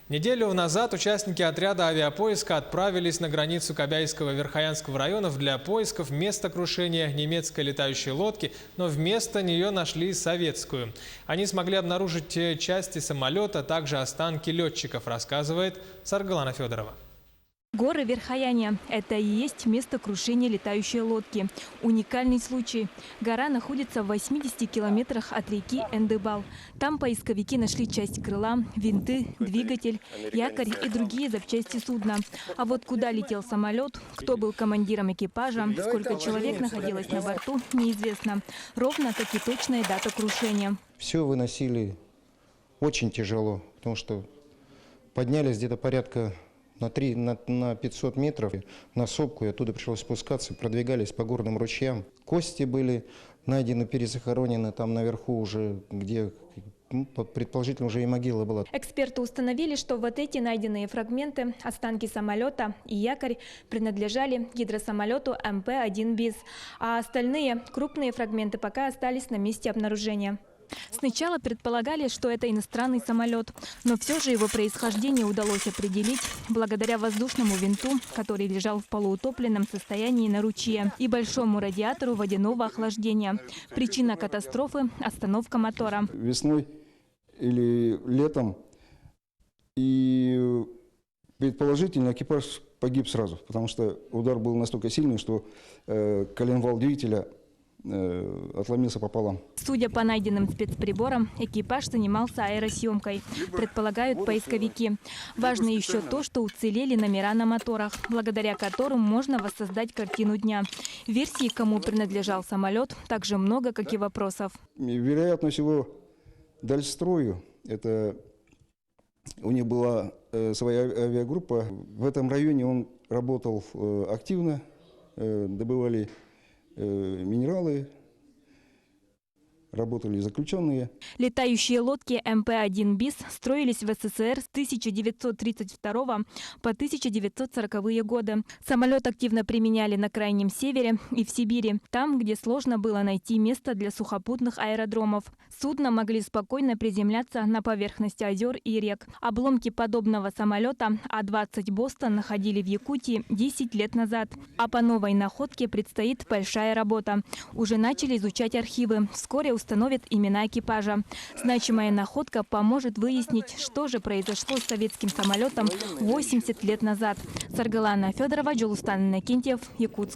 Неделю назад участники отряда авиапоиска отправились на границу Кобяйского и Верхоянского районов для поисков места крушения немецкой летающей лодки, но вместо нее нашли советскую. Они смогли обнаружить части самолета, а также останки летчиков, рассказывает Саргалана Федорова. Горы Верхояния – это и есть место крушения летающей лодки. Уникальный случай. Гора находится в 80 километрах от реки Эндыбал. Там поисковики нашли часть крыла, винты, двигатель, якорь и другие запчасти судна. А вот куда летел самолет, кто был командиром экипажа, сколько человек находилось на борту – неизвестно. Ровно как и точная дата крушения. Все выносили очень тяжело, потому что поднялись где-то порядка на 500 метров на сопку, и оттуда пришлось спускаться, продвигались по горным ручьям. Кости были найдены, перезахоронены там наверху уже, где предположительно уже и могила была. Эксперты установили, что вот эти найденные фрагменты, останки самолета и якорь принадлежали гидросамолету МП-1 БИС, а остальные крупные фрагменты пока остались на месте обнаружения. Сначала предполагали, что это иностранный самолет, но все же его происхождение удалось определить благодаря воздушному винту, который лежал в полуутопленном состоянии на ручье, и большому радиатору водяного охлаждения. Причина катастрофы – остановка мотора. Весной или летом, и предположительно экипаж погиб сразу, потому что удар был настолько сильный, что коленвал двигателя отломился пополам. Судя по найденным спецприборам, экипаж занимался аэросъемкой, предполагают поисковики. Важно еще то, что уцелели номера на моторах, благодаря которым можно воссоздать картину дня. Версий, кому принадлежал самолет, также много, как и вопросов. Вероятность его Дальстрою, это у них была своя авиагруппа. В этом районе он работал активно, добывали минералы, работали заключенные. Летающие лодки МП-1 БИС строились в СССР с 1932 по 1940-е годы. Самолет активно применяли на Крайнем Севере и в Сибири, там, где сложно было найти место для сухопутных аэродромов. Судна могли спокойно приземляться на поверхности озер и рек. Обломки подобного самолета А-20 «Бостон» находили в Якутии 10 лет назад. А по новой находке предстоит большая работа. Уже начали изучать архивы. Вскоре установят имена экипажа. Значимая находка поможет выяснить, что же произошло с советским самолетом 80 лет назад. Саргалана Федорова, Джолустан Иннокентьев, Якутск.